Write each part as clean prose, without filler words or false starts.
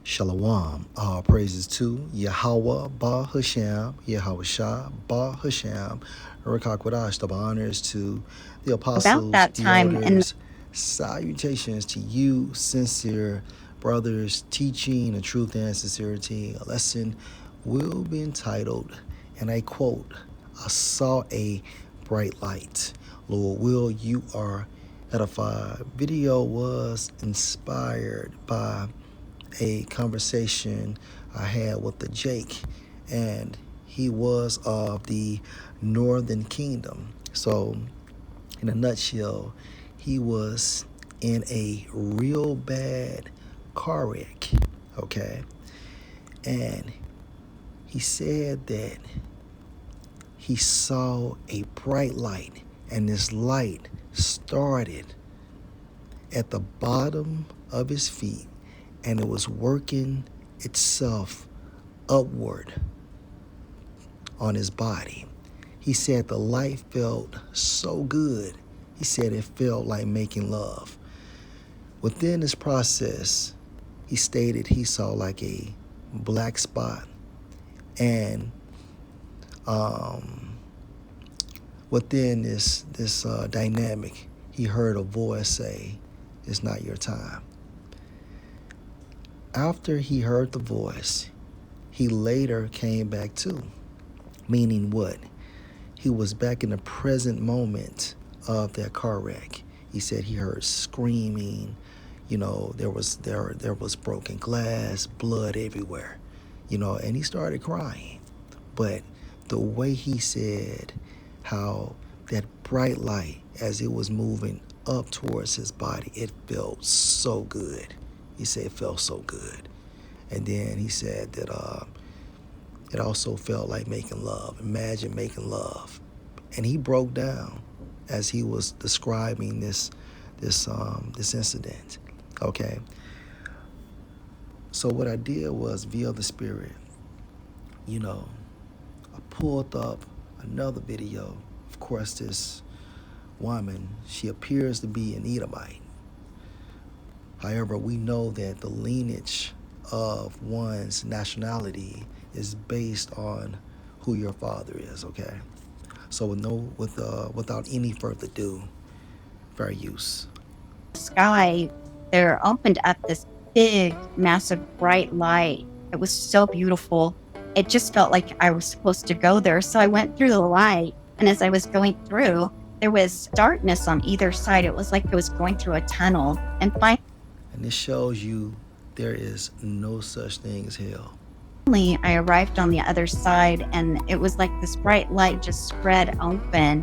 Shalom. All praises to Yahweh Ba Hashem, Yahweh Shah Ba Hashem. Rakak Wadash, the honors to the About apostles, that the time in elders. Salutations to you, sincere brothers, teaching the truth and sincerity. A lesson will be entitled, and I quote, I saw a bright light. Lord will, you are edified. Video was inspired by a conversation I had with the Jake, and he was of the Northern Kingdom. So, in a nutshell, he was in a real bad car wreck, okay? And he said that he saw a bright light, and this light started at the bottom of his feet, and it was working itself upward on his body. He said the light felt so good. He said it felt like making love. Within this process, he stated he saw like a black spot, and within this dynamic, he heard a voice say, "It's not your time." After he heard the voice, he later came back to, meaning what? He was back in the present moment of that car wreck. He said he heard screaming, there was broken glass, blood everywhere, and he started crying. But the way he said how that bright light, as it was moving up towards his body, it felt so good. He said it felt so good. And then he said that it also felt like making love. Imagine making love. And he broke down as he was describing this incident. Okay. So what I did was, via the Spirit, I pulled up another video. Of course, this woman, she appears to be an Edomite. However, we know that the lineage of one's nationality is based on who your father is, okay? So without any further ado, fair use. the sky, there opened up this big, massive, bright light. It was so beautiful. It just felt like I was supposed to go there. So I went through the light. And as I was going through, there was darkness on either side. It was like I was going through a tunnel. And And this shows you there is no such thing as hell. finally, I arrived on the other side, and it was like this bright light just spread open.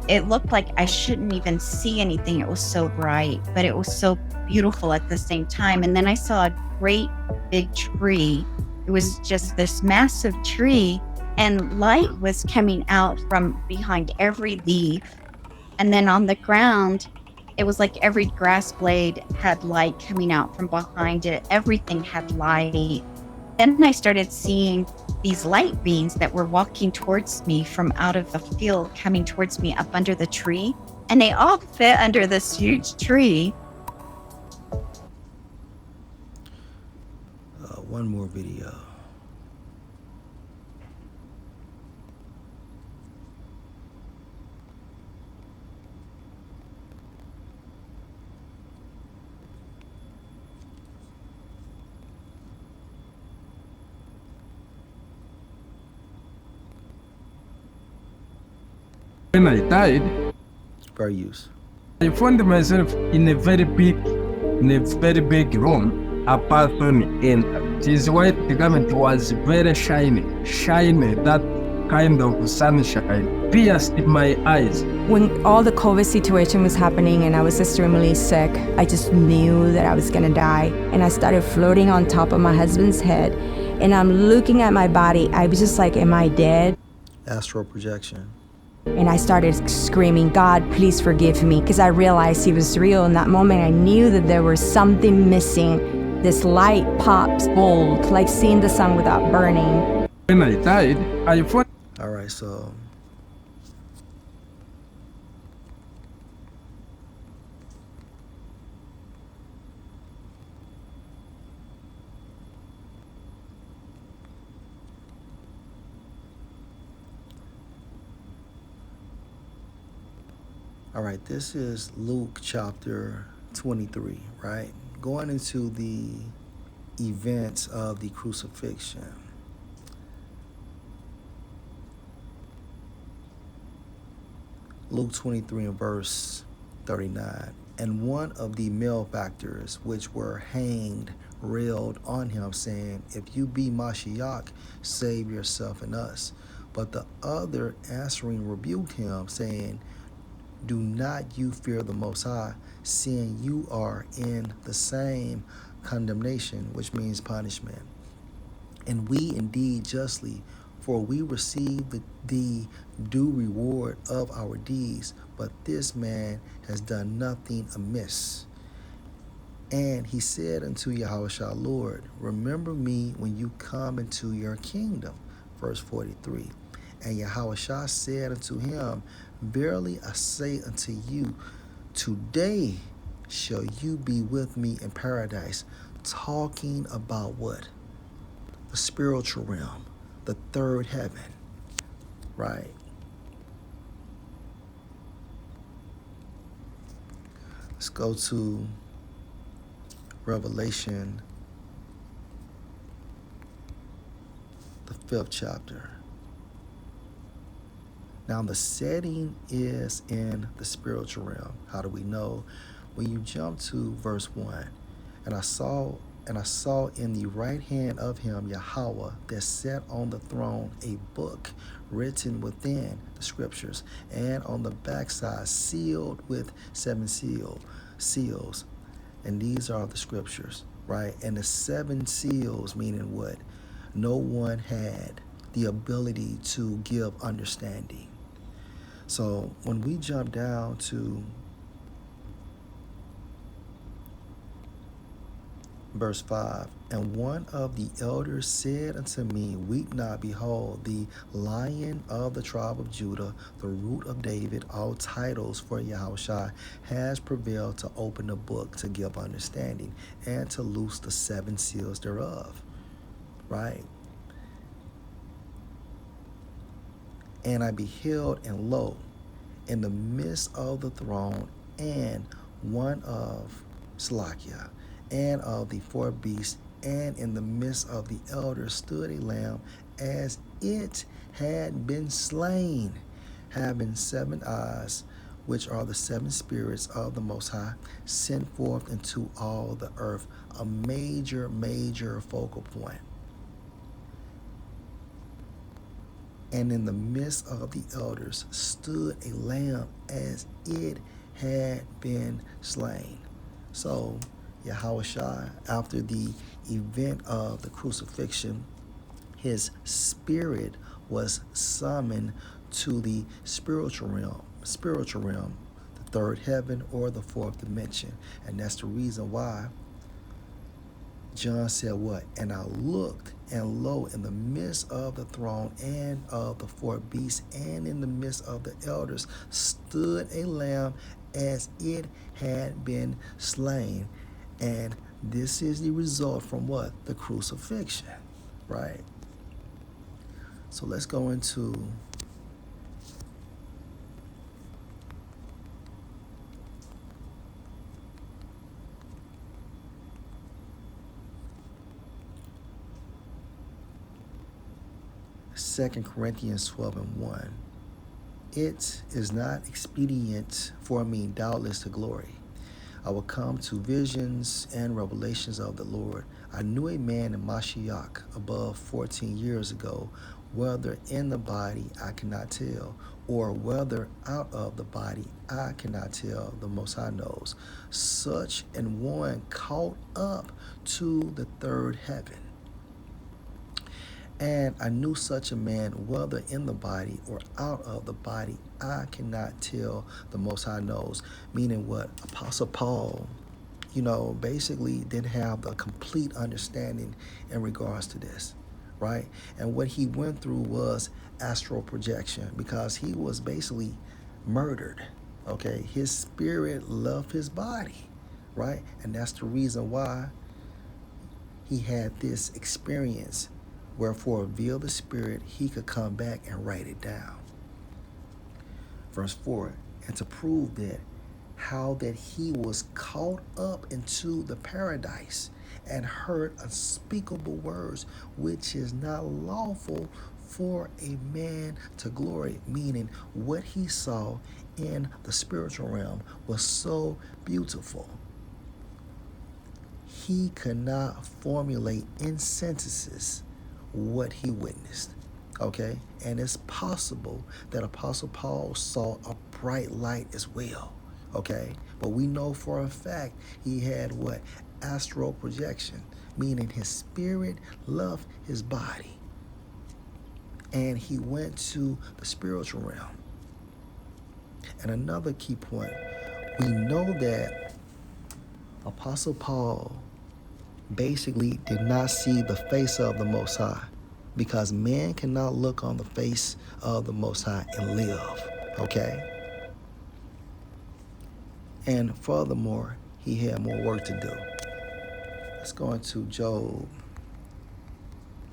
It looked like I shouldn't even see anything. It was so bright, but it was so beautiful at the same time. And then I saw a great big tree. It was just this massive tree, and light was coming out from behind every leaf. And then on the ground, it was like every grass blade had light coming out from behind it. Everything had light. Then I started seeing these light beings that were walking towards me from out of the field, coming towards me up under the tree. And they all fit under this huge tree. One more video. When I died, Fair use. I found myself in a very big room, a person in his white garment was very shiny, that kind of sunshine pierced my eyes. When all the COVID situation was happening and I was extremely sick, I just knew that I was gonna die. And I started floating on top of my husband's head. And I'm looking at my body. I was just like, am I dead? Astral projection. And I started screaming, God, please forgive me. Because I realized he was real. In that moment, I knew that there was something missing. This light pops bold, like seeing the sun without burning. When I died, I found All right, so All right, this is Luke chapter 23, right? Going into the events of the crucifixion. Luke 23 and verse 39. And one of the malefactors which were hanged railed on him, saying, If you be Mashiach, save yourself and us. But the other answering rebuked him, saying, Do not you fear the Most High, seeing you are in the same condemnation, which means punishment. And we indeed justly, for we receive the due reward of our deeds, but this man has done nothing amiss. And he said unto Yahushua, Lord, remember me when you come into your kingdom. Verse 43. And Yahushua said unto him, Verily I say unto you, today shall you be with me in paradise. Talking about what? The spiritual realm, the third heaven, right? Let's go to Revelation, the 5th chapter. Now the setting is in the spiritual realm. How do we know? When you jump to verse 1, and I saw in the right hand of him Yahweh that sat on the throne a book written within the scriptures, and on the backside sealed with 7 seals. And these are the scriptures, right? And the 7 seals, meaning what? No one had the ability to give understanding. So when we jump down to verse 5, and one of the elders said unto me, Weep not, behold, the Lion of the tribe of Judah, the Root of David, all titles for Yahushua, has prevailed to open the book, to give understanding, and to loose the 7 seals thereof. Right? And I beheld, and lo, in the midst of the throne, and one of Slakia, and of the 4 beasts, and in the midst of the elders stood a lamb, as it had been slain, having 7 eyes, which are the 7 spirits of the Most High, sent forth into all the earth. A major focal point. And in the midst of the elders stood a lamb, as it had been slain. So Yahushua, after the event of the crucifixion, his spirit was summoned to the spiritual realm, the third heaven or the 4th dimension. And that's the reason why John said what? And I looked, and lo, in the midst of the throne and of the 4 beasts, and in the midst of the elders, stood a lamb, as it had been slain. And this is the result from what? The crucifixion, right? So let's go into Second Corinthians 12 and 1. It is not expedient for me, doubtless, to glory. I will come to visions and revelations of the Lord. I knew a man in Mashiach above 14 years ago, whether in the body I cannot tell, or whether out of the body I cannot tell, the Most High knows. Such an one caught up to the third heaven. And I knew such a man, whether in the body or out of the body, I cannot tell, the Most High knows. Meaning what? Apostle Paul, basically didn't have the complete understanding in regards to this, right? And what he went through was astral projection, because he was basically murdered, okay? His spirit left his body, right? And that's the reason why he had this experience. Wherefore, reveal the spirit, he could come back and write it down. Verse 4, and to prove that how that he was caught up into the paradise and heard unspeakable words, which is not lawful for a man to glory, meaning what he saw in the spiritual realm was so beautiful. He could not formulate in sentences what he witnessed. Okay? And it's possible that Apostle Paul saw a bright light as well. Okay? But we know for a fact he had what? Astral projection, meaning his spirit left his body. And he went to the spiritual realm. And another key point, we know that Apostle Paul basically did not see the face of the Most High, because man cannot look on the face of the Most High and live, okay? And furthermore, he had more work to do. Let's go into Job,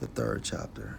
the 3rd chapter.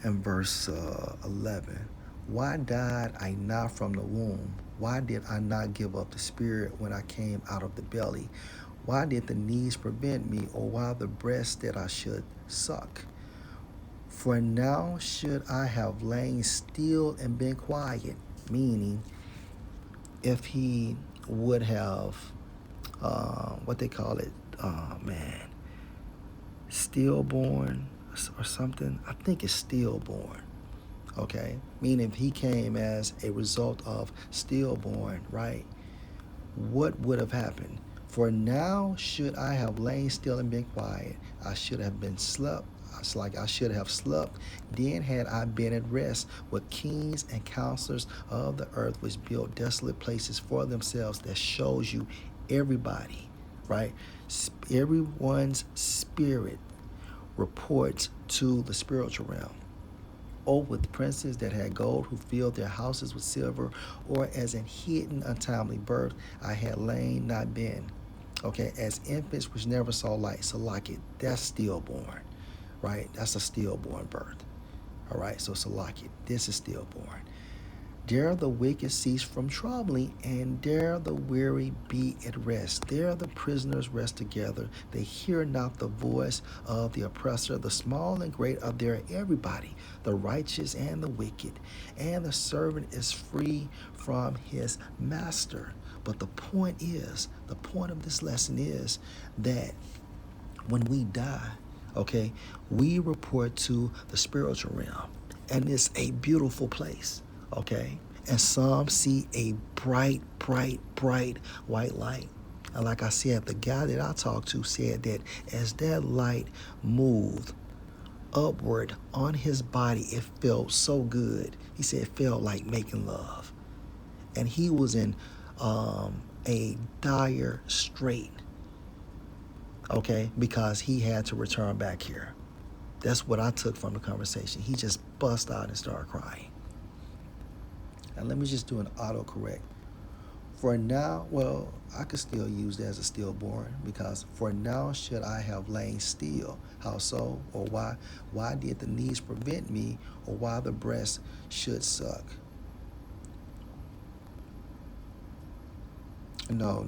And verse 11. Why died I not from the womb? Why did I not give up the spirit when I came out of the belly? Why did the knees prevent me, or why the breast that I should suck? For now should I have lain still and been quiet, meaning if he would have, what they call it, stillborn or something. I think it's stillborn. Okay, meaning if he came as a result of stillborn, right? What would have happened? For now should I have lain still and been quiet. I should have been slept. It's like I should have slept. Then had I been at rest with kings and counselors of the earth, which built desolate places for themselves. That shows you everybody, right? Everyone's spirit reports to the spiritual realm. Or with princes that had gold, who filled their houses with silver, or as in hidden untimely birth I had lain not been. Okay, as infants which never saw light. So like it, that's stillborn, right? That's a stillborn birth. All right, so Salaki, this is stillborn. Dare the wicked cease from troubling, and dare the weary be at rest. There the prisoners rest together. They hear not the voice of the oppressor. The small and great are there, everybody, the righteous and the wicked. And the servant is free from his master. But the point of this lesson is that when we die, okay, we report to the spiritual realm. And it's a beautiful place. Okay, and some see a bright white light. And like I said, the guy that I talked to said that as that light moved upward on his body, it felt so good. He said it felt like making love. And he was in a dire strait, okay, because he had to return back here. That's what I took from the conversation. He just bust out and started crying. And let me just do an autocorrect. For now, well, I could still use that as a stillborn, because for now should I have lain still. How so? Or why did the knees prevent me, or why the breast should suck? No.